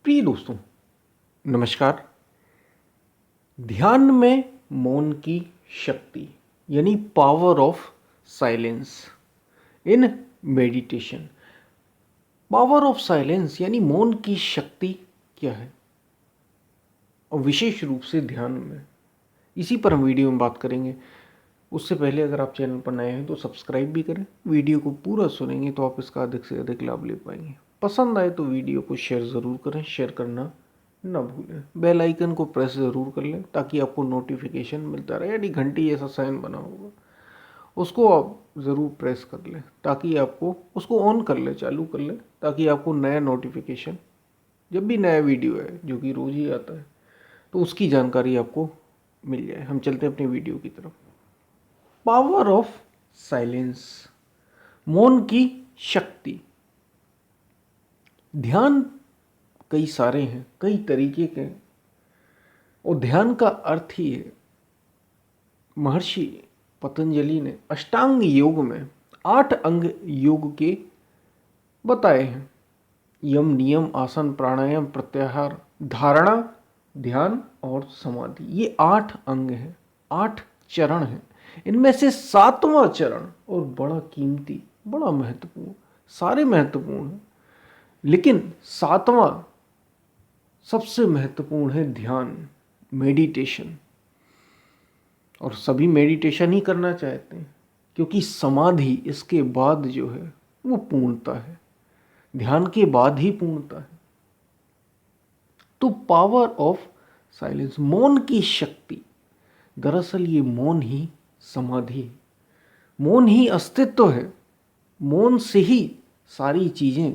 प्रिय दोस्तों, नमस्कार। ध्यान में मौन की शक्ति यानी power of silence in meditation. Power of silence यानी मौन की शक्ति क्या है, और विशेष रूप से ध्यान में, इसी पर हम वीडियो में बात करेंगे। उससे पहले अगर आप चैनल पर नए हैं तो सब्सक्राइब भी करें। वीडियो को पूरा सुनेंगे तो आप इसका अधिक से अधिक लाभ ले पाएंगे। पसंद आए तो वीडियो को शेयर ज़रूर करें, शेयर करना ना भूलें। बेल आइकन को प्रेस ज़रूर कर लें ताकि आपको नोटिफिकेशन मिलता रहे, यानी घंटी जैसा साइन बना होगा उसको आप ज़रूर प्रेस कर लें ताकि आपको उसको ऑन कर लें, चालू कर लें, ताकि आपको नया नोटिफिकेशन जब भी नया वीडियो है जो कि रोज़ ही आता है तो उसकी जानकारी आपको मिल जाए। हम चलते हैं अपनी वीडियो की तरफ। पावर ऑफ साइलेंस, मौन की शक्ति। ध्यान कई सारे हैं, कई तरीके के हैं, और ध्यान का अर्थ ही है, महर्षि पतंजलि ने अष्टांग योग में 8 अंग योग के बताए हैं। यम, नियम, आसन, प्राणायाम, प्रत्याहार, धारणा, ध्यान और समाधि। ये 8 अंग हैं, 8 चरण हैं। इनमें से 7वां चरण और बड़ा कीमती, बड़ा महत्वपूर्ण, सारे महत्वपूर्ण हैं, लेकिन 7वां सबसे महत्वपूर्ण है ध्यान, मेडिटेशन। और सभी मेडिटेशन ही करना चाहते हैं क्योंकि समाधि इसके बाद जो है वो पूर्णता है, ध्यान के बाद ही पूर्णता है। तो पावर ऑफ साइलेंस, मौन की शक्ति, दरअसल ये मौन ही समाधि है, मौन ही अस्तित्व है, मौन से ही सारी चीजें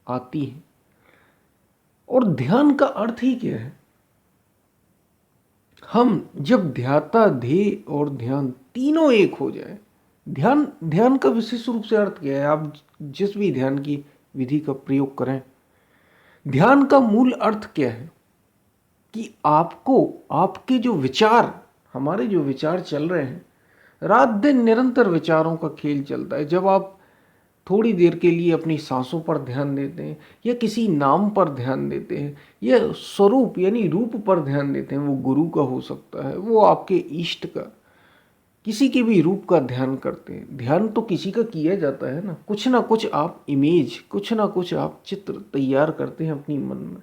आती हैं। और ध्यान का अर्थ ही क्या है? हम जब ध्याता, ध्येय और ध्यान तीनों एक हो जाए, ध्यान का विशेष रूप से अर्थ क्या है? आप जिस भी ध्यान की विधि का प्रयोग करें, ध्यान का मूल अर्थ क्या है कि आपको, आपके जो विचार, हमारे जो विचार चल रहे हैं, रात दिन निरंतर विचारों का खेल चलता है। जब आप थोड़ी देर के लिए अपनी सांसों पर ध्यान देते हैं, या किसी नाम पर ध्यान देते हैं, या स्वरूप यानी रूप पर ध्यान देते हैं, वो गुरु का हो सकता है, वो आपके इष्ट का, किसी के भी रूप का ध्यान करते हैं। ध्यान तो किसी का किया जाता है ना कुछ आप इमेज, कुछ ना कुछ आप चित्र तैयार करते हैं अपनी मन में।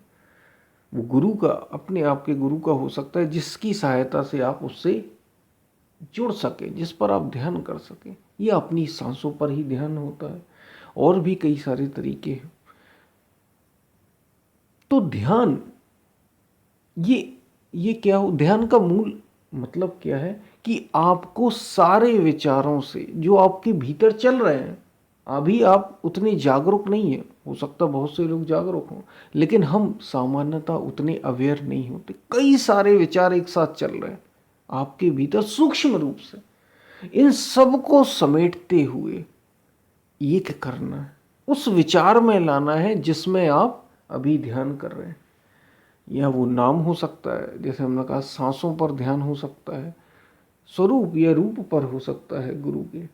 वो गुरु का, अपने आप के गुरु का हो सकता है, जिसकी सहायता से आप उससे जुड़ सके, जिस पर आप ध्यान कर सकें। ये अपनी सांसों पर ही ध्यान होता है, और भी कई सारे तरीके हैं। तो ध्यान, ये क्या हो, ध्यान का मूल मतलब क्या है कि आपको सारे विचारों से जो आपके भीतर चल रहे हैं, अभी आप उतने जागरूक नहीं है, हो सकता बहुत से लोग जागरूक हों, लेकिन हम सामान्यतः उतने अवेयर नहीं होते। कई सारे विचार एक साथ चल रहे हैं आपके भीतर सूक्ष्म रूप से। इन सब को समेटते हुए एक करना है, उस विचार में लाना है जिसमें आप अभी ध्यान कर रहे हैं। या वो नाम हो सकता है, जैसे हमने कहा, सांसों पर ध्यान हो सकता है, स्वरूप या रूप पर हो सकता है गुरु के।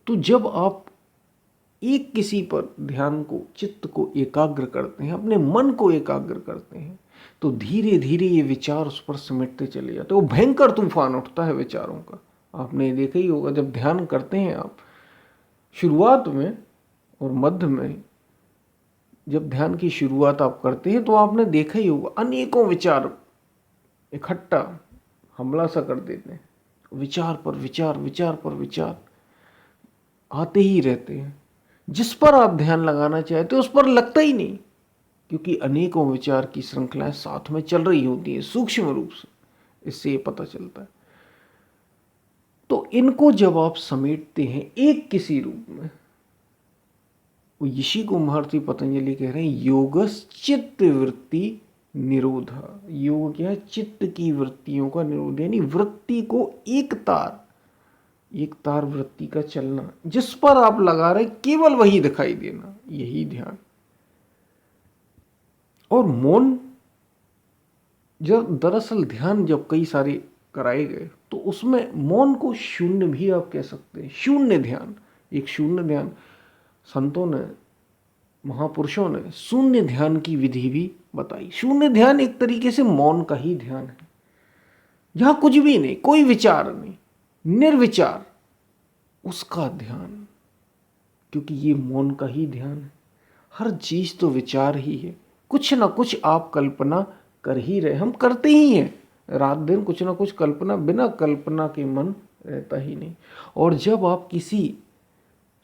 तो जब आप एक किसी पर ध्यान को, चित्त को एकाग्र करते हैं, अपने मन को एकाग्र करते हैं, तो धीरे धीरे ये विचार उस पर सिमटते चले जाते हैं। वो भयंकर तूफान उठता है विचारों का। आपने देखा ही होगा, जब ध्यान करते हैं आप, शुरुआत में और मध्य में, जब ध्यान की शुरुआत आप करते हैं तो आपने देखा ही होगा, अनेकों विचार इकट्ठा हमला सा कर देते हैं। विचार पर विचार, विचार पर विचार आते ही रहते हैं। जिस पर आप ध्यान लगाना चाहते हो उस पर लगता ही नहीं, क्योंकि अनेकों विचार की श्रृंखलाएं साथ में चल रही होती हैं सूक्ष्म रूप से। इससे ये पता चलता है। तो इनको जब आप समेटते हैं एक किसी रूप में, वो इसी को महर्षि पतंजलि कह रहे हैं, योगस चित्त वृत्ति निरोधा। योग क्या है? चित्त की वृत्तियों का निरोध, यानी वृत्ति को एक तार वृत्ति का चलना, जिस पर आप लगा रहे केवल वही दिखाई देना, यही ध्यान। और मौन, जब दरअसल ध्यान जब कई सारे कराए गए तो उसमें मौन को शून्य भी आप कह सकते हैं। शून्य ध्यान, एक शून्य ध्यान संतों ने महापुरुषों ने शून्य ध्यान की विधि भी बताई। शून्य ध्यान एक तरीके से मौन का ही ध्यान है, जहां कुछ भी नहीं, कोई विचार नहीं, निर्विचार उसका ध्यान, क्योंकि ये मौन का ही ध्यान है। हर चीज तो विचार ही है, कुछ ना कुछ आप कल्पना कर ही रहे, हम करते ही हैं रात दिन कुछ ना कुछ कल्पना, बिना कल्पना के मन रहता ही नहीं। और जब आप किसी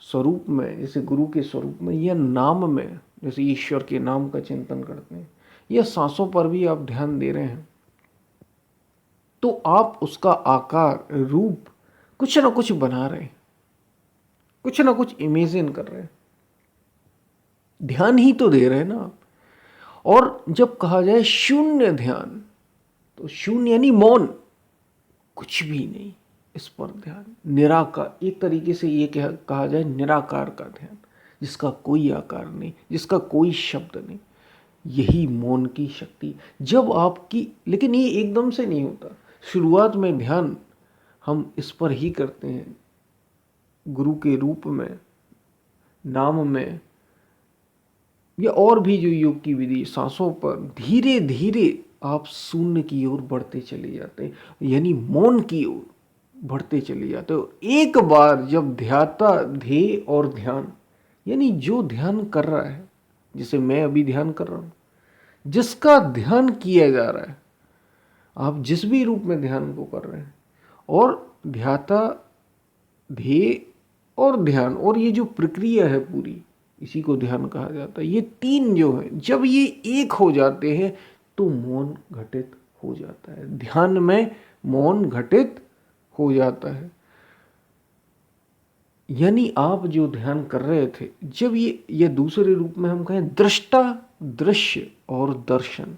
स्वरूप में, जैसे गुरु के स्वरूप में या नाम में, जैसे ईश्वर के नाम का चिंतन करते हैं, या सांसों पर भी आप ध्यान दे रहे हैं, तो आप उसका आकार रूप कुछ ना कुछ बना रहे हैं, कुछ ना कुछ इमेजिन कर रहे हैं, ध्यान ही तो दे रहे हैं ना आप। और जब कहा जाए शून्य ध्यान, तो शून्य यानी मौन, कुछ भी नहीं, इस पर ध्यान, निराकार, एक तरीके से ये कहा जाए निराकार का ध्यान, जिसका कोई आकार नहीं, जिसका कोई शब्द नहीं, यही मौन की शक्ति जब आपकी। लेकिन ये एकदम से नहीं होता, शुरुआत में ध्यान हम इस पर ही करते हैं, गुरु के रूप में, नाम में, या और भी जो योग की विधि, सांसों पर। धीरे धीरे आप शून्य की ओर बढ़ते चले जाते हैं, यानी मौन की ओर बढ़ते चले जाते हो। एक बार जब ध्याता, ध्येय और ध्यान, यानी जो ध्यान कर रहा है, जैसे मैं अभी ध्यान कर रहा हूं, जिसका ध्यान किया जा रहा है, आप जिस भी रूप में ध्यान को कर रहे हैं, और ध्याता, ध्येय और ध्यान, और ये जो प्रक्रिया है पूरी, इसी को ध्यान कहा जाता है। ये तीन जो है, जब ये एक हो जाते हैं तो मौन घटित हो जाता है, ध्यान में मौन घटित हो जाता है। यानी आप जो ध्यान कर रहे थे, जब ये दूसरे रूप में हम कहें दृष्टा, दृश्य और दर्शन।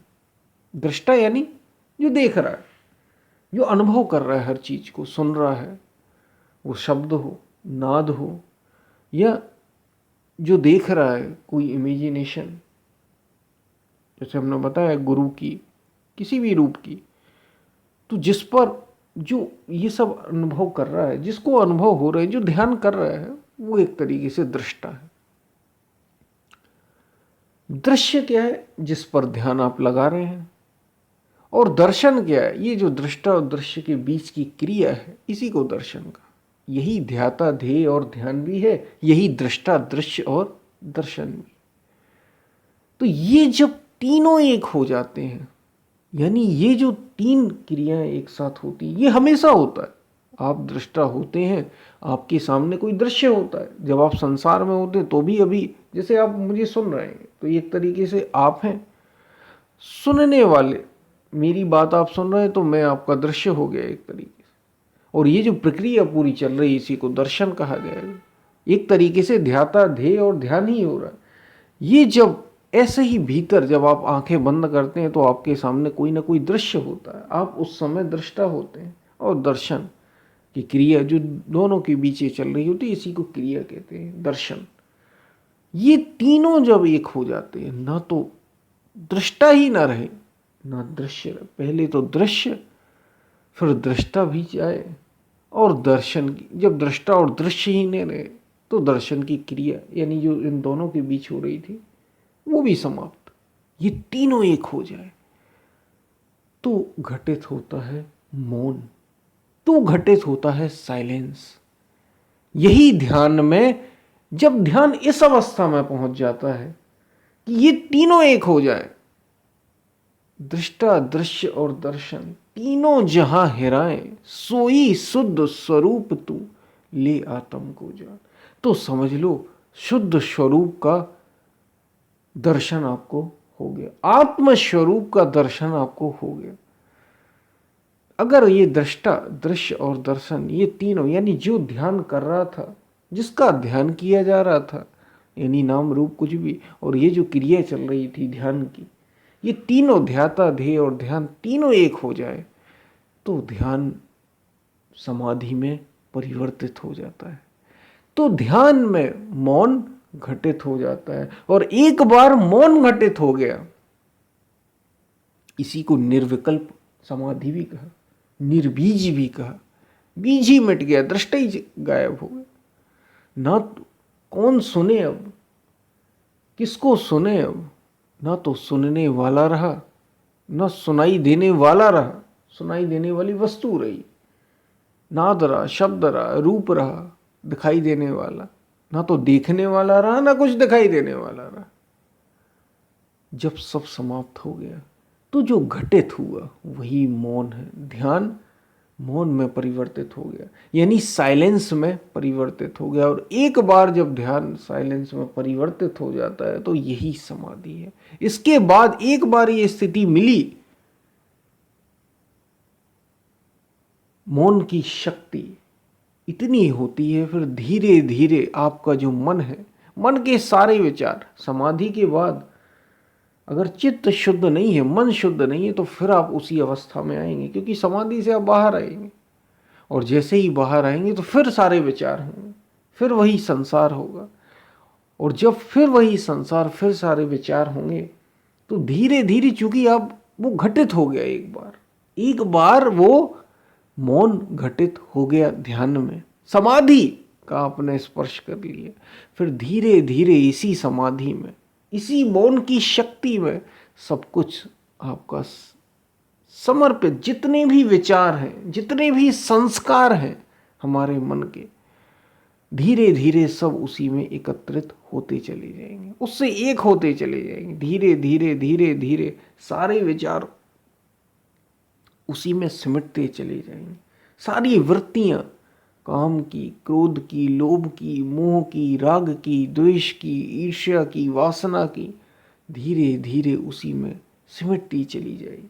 दृष्टा यानी जो देख रहा है, जो अनुभव कर रहा है, हर चीज को सुन रहा है, वो शब्द हो, नाद हो, या जो देख रहा है कोई इमेजिनेशन, जैसे हमने बताया गुरु की, किसी भी रूप की, तो जिस पर जो ये सब अनुभव कर रहा है, जिसको अनुभव हो रहा है, जो ध्यान कर रहा है, वो एक तरीके से दृष्टा है। दृश्य क्या है? जिस पर ध्यान आप लगा रहे हैं। और दर्शन क्या है? ये जो दृष्टा और दृश्य के बीच की क्रिया है, इसी को दर्शन का, यही ध्याता, ध्येय और ध्यान भी है, यही दृष्टा, दृश्य और दर्शन भी। तो ये जब तीनों एक हो जाते हैं, यानी ये जो तीन क्रियाएं एक साथ होती, ये हमेशा होता है। आप दृष्टा होते हैं, आपके सामने कोई दृश्य होता है। जब आप संसार में होते हैं तो भी, अभी जैसे आप मुझे सुन रहे हैं, तो एक तरीके से आप हैं सुनने वाले, मेरी बात आप सुन रहे हैं, तो मैं आपका दृश्य हो गया एक तरीके से। और ये जो प्रक्रिया पूरी चल रही है, इसी को दर्शन कहा जाएगा। एक तरीके से ध्याता, ध्येय और ध्यान ही हो रहा है। ये जब ऐसे ही भीतर, जब आप आंखें बंद करते हैं, तो आपके सामने कोई ना कोई दृश्य होता है, आप उस समय दृष्टा होते हैं। और दर्शन की क्रिया जो दोनों के बीच चल रही होती है, इसी को क्रिया कहते हैं, दर्शन। ये तीनों जब एक हो जाते हैं, ना तो दृष्टा ही ना रहे, ना दृश्य रहे। पहले तो दृश्य, फिर दृष्टा भी जाए, और दर्शन की, जब दृष्टा और दृश्य ही नहीं रहे, तो दर्शन की क्रिया, यानी जो इन दोनों के बीच हो रही थी, वो भी समाप्त। ये तीनों एक हो जाए तो घटित होता है मौन, तो घटित होता है साइलेंस। यही ध्यान में, जब ध्यान इस अवस्था में पहुंच जाता है कि ये तीनों एक हो जाए, दृष्टा, दृश्य और दर्शन तीनों जहां हेराए, सोई शुद्ध स्वरूप तू ले आत्म को जान। तो समझ लो, शुद्ध स्वरूप का दर्शन आपको हो गया, आत्म स्वरूप का दर्शन आपको हो गया। अगर ये दृष्टा, दृश्य और दर्शन, ये तीनों, यानी जो ध्यान कर रहा था, जिसका ध्यान किया जा रहा था, यानी नाम रूप कुछ भी, और ये जो क्रिया चल रही थी ध्यान की, ये तीनों, ध्याता, ध्येय और ध्यान, तीनों एक हो जाए, तो ध्यान समाधि में परिवर्तित हो जाता है। तो ध्यान में मौन घटित हो जाता है। और एक बार मौन घटित हो गया, इसी को निर्विकल्प समाधि भी कहा, निर्बीज भी कहा। बीज ही मिट गया, दृष्टा ही गायब हो गया। ना कौन सुने अब, किसको सुने अब, ना तो सुनने वाला रहा, न सुनाई देने वाला रहा, सुनाई देने वाली वस्तु रही, नाद रहा, शब्द रहा, रूप रहा दिखाई देने वाला, ना तो देखने वाला रहा, ना कुछ दिखाई देने वाला रहा। जब सब समाप्त हो गया तो जो घटित हुआ वही मौन है। ध्यान मौन में परिवर्तित हो गया, यानी साइलेंस में परिवर्तित हो गया। और एक बार जब ध्यान साइलेंस में परिवर्तित हो जाता है तो यही समाधि है। इसके बाद एक बार ये स्थिति मिली, मौन की शक्ति इतनी होती है, फिर धीरे धीरे आपका जो मन है, मन के सारे विचार, समाधि के बाद अगर चित्त शुद्ध नहीं है, मन शुद्ध नहीं है, तो फिर आप उसी अवस्था में आएंगे, क्योंकि समाधि से आप बाहर आएंगे। और जैसे ही बाहर आएंगे तो फिर सारे विचार होंगे, फिर वही संसार होगा। और जब फिर वही संसार, फिर सारे विचार होंगे, तो धीरे धीरे, चूंकि आप वो घटित हो गया, एक बार वो मौन घटित हो गया ध्यान में, समाधि का आपने स्पर्श कर लिया, फिर धीरे धीरे इसी समाधि में, इसी मौन की शक्ति में सब कुछ आपका समर्पित, जितने भी विचार हैं, जितने भी संस्कार हैं हमारे मन के, धीरे धीरे सब उसी में एकत्रित होते चले जाएंगे, उससे एक होते चले जाएंगे। धीरे धीरे धीरे धीरे सारे विचार उसी में सिमटते चले जाएंगे। सारी वृत्तियां, काम की, क्रोध की, लोभ की, मोह की, राग की, द्वेष की, ईर्ष्या की, वासना की, धीरे धीरे उसी में सिमटती चली जाएगी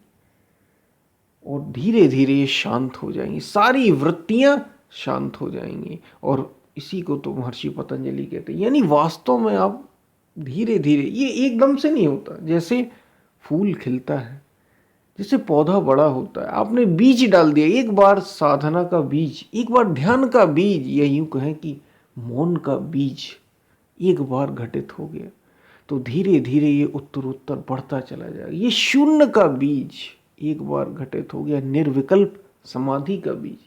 और धीरे धीरे ये शांत हो जाएंगी, सारी वृत्तियां शांत हो जाएंगी। और इसी को तो महर्षि पतंजलि कहते हैं। यानी वास्तव में आप धीरे धीरे, ये एकदम से नहीं होता। जैसे फूल खिलता है, जैसे पौधा बड़ा होता है, आपने बीज डाल दिया, एक बार साधना का बीज, एक बार ध्यान का बीज, या यूं कहें कि मौन का बीज एक बार घटित हो गया, तो धीरे धीरे ये उत्तरोत्तर बढ़ता चला जाएगा। ये शून्य का बीज एक बार घटित हो गया, निर्विकल्प समाधि का बीज,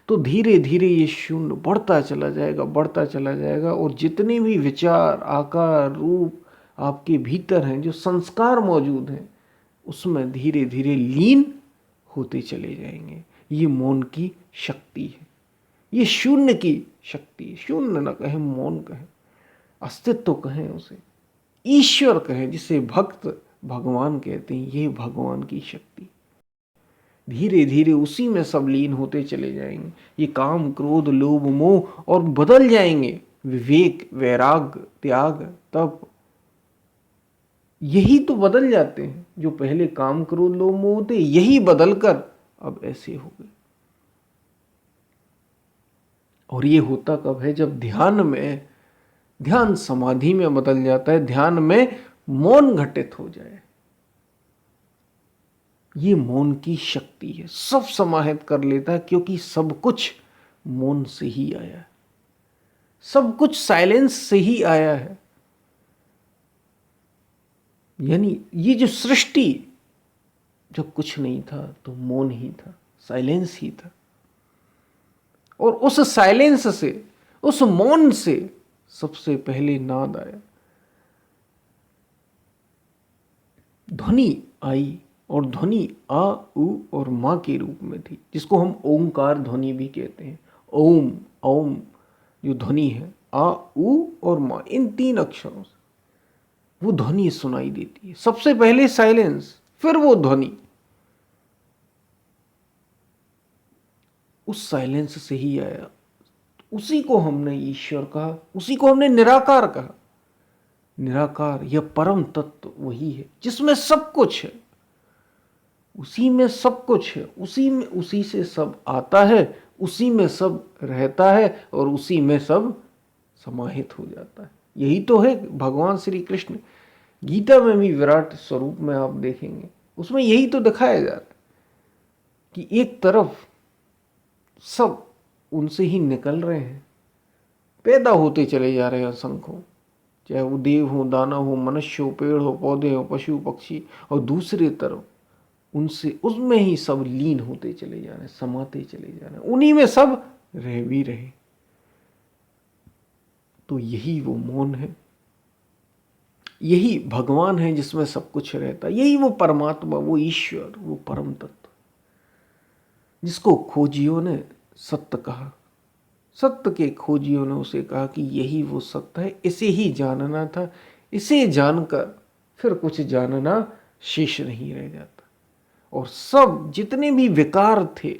तो धीरे धीरे ये शून्य बढ़ता चला जाएगा, बढ़ता चला जाएगा। और जितने भी विचार, आकार, रूप आपके भीतर हैं, जो संस्कार मौजूद हैं, उसमें धीरे धीरे लीन होते चले जाएंगे। ये मौन की शक्ति है, ये शून्य की शक्ति है। शून्य न कहें, मौन कहें, अस्तित्व कहें, उसे ईश्वर कहें, जिसे भक्त भगवान कहते हैं। ये भगवान की शक्ति, धीरे धीरे उसी में सब लीन होते चले जाएंगे। ये काम, क्रोध, लोभ, मोह, और बदल जाएंगे विवेक, वैराग्य, त्याग, तप। यही तो बदल जाते हैं, जो पहले काम, क्रोध, लोभ, मोह थे, यही बदलकर अब ऐसे हो गए। और ये होता कब है? जब ध्यान में, ध्यान समाधि में बदल जाता है, ध्यान में मौन घटित हो जाए। ये मौन की शक्ति है, सब समाहित कर लेता है, क्योंकि सब कुछ मौन से ही आया है, सब कुछ साइलेंस से ही आया है। यानी ये जो सृष्टि, जब कुछ नहीं था तो मौन ही था, साइलेंस ही था। और उस साइलेंस से, उस मौन से सबसे पहले नाद आया, ध्वनि आई। और ध्वनि आ, उ और मां के रूप में थी, जिसको हम ओंकार ध्वनि भी कहते हैं। ओम, ओम जो ध्वनि है, आ, उ और मां, इन तीन अक्षरों से वो ध्वनि सुनाई देती है। सबसे पहले साइलेंस, फिर वो ध्वनि। उस साइलेंस से ही आया, उसी को हमने ईश्वर कहा, उसी को हमने निराकार कहा। निराकार या परम तत्व वही है जिसमें सब कुछ है, उसी में सब कुछ है, उसी में, उसी से सब आता है, उसी में सब रहता है, और उसी में सब समाहित हो जाता है। यही तो है भगवान श्री कृष्ण। गीता में भी विराट स्वरूप में आप देखेंगे, उसमें यही तो दिखाया जा रहा है कि एक तरफ सब उनसे ही निकल रहे हैं, पैदा होते चले जा रहे हैं असंख्यों, चाहे वो देव हो, दानव हो, मनुष्य हो, पेड़ हो, पौधे हो, पशु पक्षी, और दूसरी तरफ उनसे, उसमें ही सब लीन होते चले जा रहे हैं, समाते चले जा रहे हैं, उन्हीं में सब रह भी रहे। तो यही वो मौन है। यही भगवान है जिसमें सब कुछ रहता है, यही वो परमात्मा, वो ईश्वर, वो परम तत्व जिसको खोजियों ने सत्य कहा। सत्य के खोजियों ने उसे कहा कि यही वो सत्य है, इसे ही जानना था। इसे जानकर फिर कुछ जानना शेष नहीं रह जाता। और सब जितने भी विकार थे,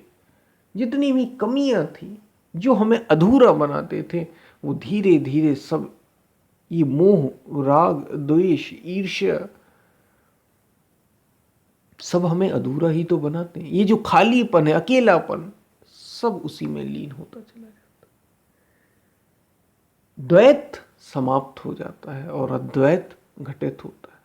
जितनी भी कमियां थी जो हमें अधूरा बनाते थे, वो धीरे धीरे सब, ये मोह, राग, द्वेष, ईर्ष्या, सब हमें अधूरा ही तो बनाते हैं। ये जो खालीपन है, अकेलापन, सब उसी में लीन होता चला जाता है। द्वैत समाप्त हो जाता है और अद्वैत घटित होता है।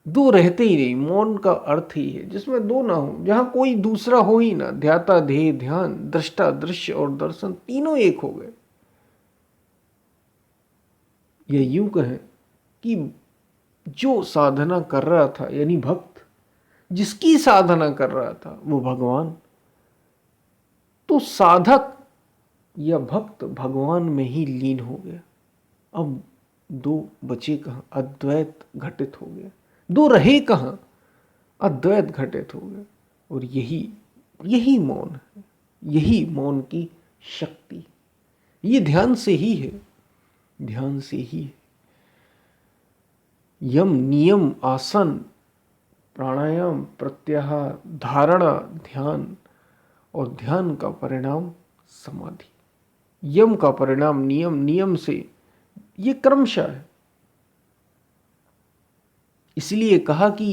दो रहते ही नहीं। मौन का अर्थ ही है जिसमें दो ना हो, जहां कोई दूसरा हो ही ना। ध्याता ध्येय ध्यान, दृष्टा दृश्य और दर्शन, तीनों एक हो गए। यह यूं कहें कि जो साधना कर रहा था, यानी भक्त जिसकी साधना कर रहा था वो भगवान, तो साधक या भक्त भगवान में ही लीन हो गया। अब दो बचे कहां? अद्वैत घटित हो गया। दो रहे कहां? अद्वैत घटित हो गया। और यही यही मौन है, यही मौन की शक्ति। ये ध्यान से ही है, ध्यान से ही है। यम, नियम, आसन, प्राणायाम, प्रत्याहार, धारणा, ध्यान, और ध्यान का परिणाम समाधि। यम का परिणाम नियम, नियम से ये क्रमशः है। इसलिए कहा कि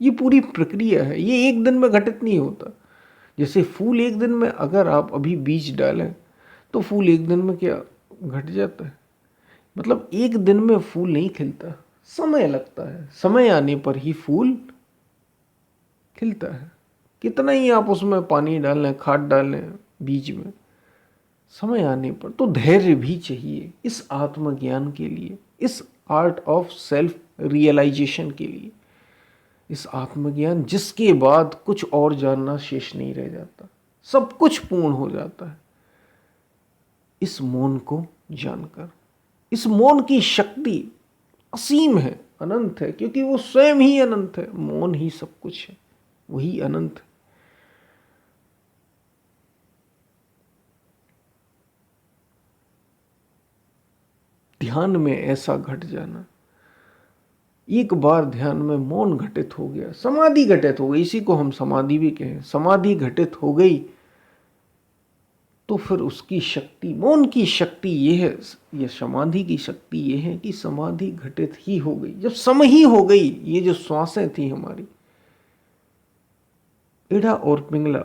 ये पूरी प्रक्रिया है, ये एक दिन में घटित नहीं होता। जैसे फूल एक दिन में, अगर आप अभी बीज डालें तो फूल एक दिन में क्या घट जाता है? मतलब एक दिन में फूल नहीं खिलता, समय लगता है। समय आने पर ही फूल खिलता है। कितना ही आप उसमें पानी डालें, खाद डालें बीज में, समय आने पर तो धैर्य भी चाहिए इस आत्मज्ञान के लिए, इस आर्ट ऑफ सेल्फ रियलाइजेशन के लिए। इस आत्मज्ञान जिसके बाद कुछ और जानना शेष नहीं रह जाता, सब कुछ पूर्ण हो जाता है इस मौन को जानकर। इस मौन की शक्ति असीम है, अनंत है, क्योंकि वो स्वयं ही अनंत है। मौन ही सब कुछ है, वही अनंत है। ध्यान में ऐसा घट जाना, एक बार ध्यान में मौन घटित हो गया, समाधि घटित हो गई, इसी को हम समाधि भी कहें, समाधि घटित हो गई, तो फिर उसकी शक्ति, मौन की शक्ति ये है, ये समाधि की शक्ति ये है कि समाधि घटित ही हो गई। जब सम ही हो गई, ये जो श्वासें थी हमारी, ईड़ा और पिंगला,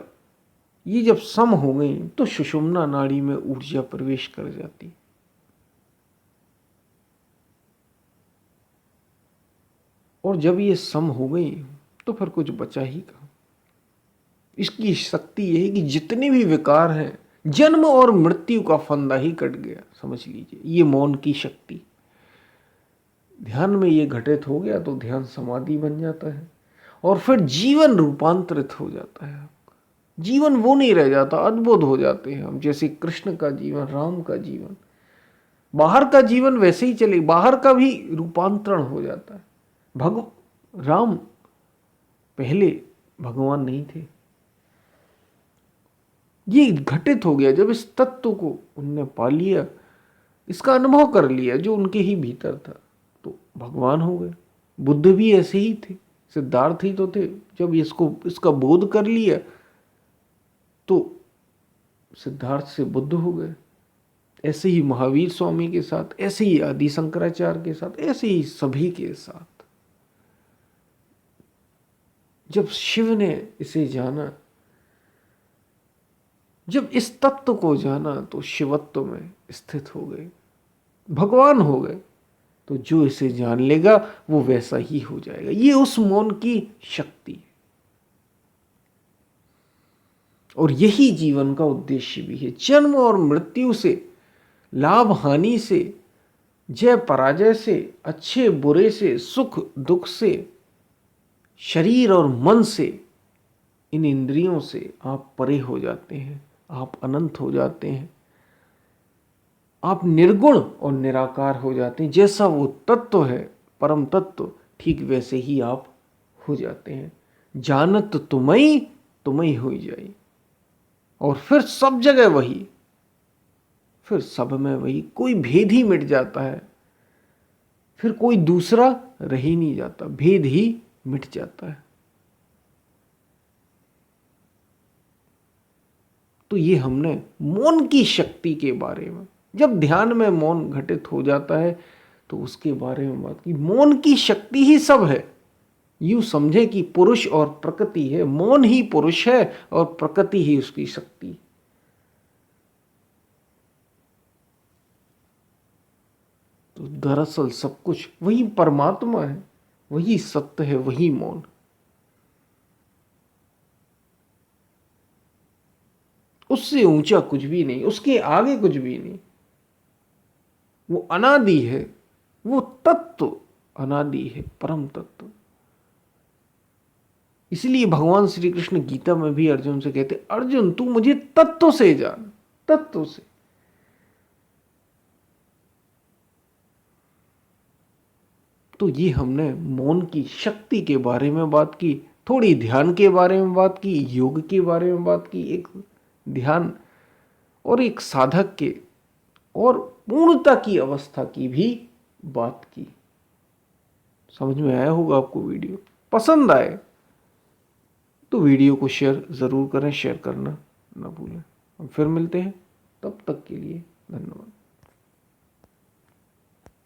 ये जब सम हो गई तो सुषुम्ना नाड़ी में ऊर्जा प्रवेश कर जाती। और जब ये सम हो गई तो फिर कुछ बचा ही कहाँ। इसकी शक्ति यह है कि जितने भी विकार हैं, जन्म और मृत्यु का फंदा ही कट गया, समझ लीजिए। ये मौन की शक्ति, ध्यान में ये घटित हो गया तो ध्यान समाधि बन जाता है और फिर जीवन रूपांतरित हो जाता है। जीवन वो नहीं रह जाता, अद्भुत हो जाते हैं हम। जैसे कृष्ण का जीवन, राम का जीवन, बाहर का जीवन वैसे ही चले, बाहर का भी रूपांतरण हो जाता है। राम पहले भगवान नहीं थे, ये घटित हो गया जब इस तत्व को उनने पा लिया, इसका अनुभव कर लिया जो उनके ही भीतर था, तो भगवान हो गए। बुद्ध भी ऐसे ही थे, सिद्धार्थ ही तो थे। जब इसका बोध कर लिया तो सिद्धार्थ से बुद्ध हो गए। ऐसे ही महावीर स्वामी के साथ, ऐसे ही आदि शंकराचार्य के साथ, ऐसे ही सभी के साथ। जब शिव ने इसे जाना, जब इस तत्व को जाना, तो शिवत्व में स्थित हो गए, भगवान हो गए। तो जो इसे जान लेगा वो वैसा ही हो जाएगा। ये उस मौन की शक्ति है और यही जीवन का उद्देश्य भी है। जन्म और मृत्यु से, लाभ हानि से, जय पराजय से, अच्छे बुरे से, सुख दुख से, शरीर और मन से, इन इंद्रियों से आप परे हो जाते हैं, आप अनंत हो जाते हैं। आप निर्गुण और निराकार हो जाते हैं। जैसा वो तत्व है, परम तत्व, ठीक वैसे ही आप हो जाते हैं। जानत तुम्हें तुम्हें हो जाई, और फिर सब जगह वही, फिर सब में वही, कोई भेद ही मिट जाता है, फिर कोई दूसरा रह ही नहीं जाता, भेद ही मिट जाता है। तो ये हमने मौन की शक्ति के बारे में, जब ध्यान में मौन घटित हो जाता है तो उसके बारे में बात की। मौन की शक्ति ही सब है। यूं समझे कि पुरुष और प्रकृति है, मौन ही पुरुष है और प्रकृति ही उसकी शक्ति। तो दरअसल सब कुछ वही परमात्मा है, वही सत्य है, वही मौन। उससे ऊंचा कुछ भी नहीं, उसके आगे कुछ भी नहीं। वो अनादि है, वो तत्व अनादि है, परम तत्व। इसलिए भगवान श्री कृष्ण गीता में भी अर्जुन से कहते, अर्जुन तू मुझे तत्व से जान, तत्व से। तो ये हमने मौन की शक्ति के बारे में बात की, थोड़ी ध्यान के बारे में बात की, योग के बारे में बात की, एक ध्यान और एक साधक के और पूर्णता की अवस्था की भी बात की। समझ में आया होगा आपको वीडियो? पसंद आए तो वीडियो को शेयर ज़रूर करें, शेयर करना ना भूलें। हम फिर मिलते हैं, तब तक के लिए धन्यवाद।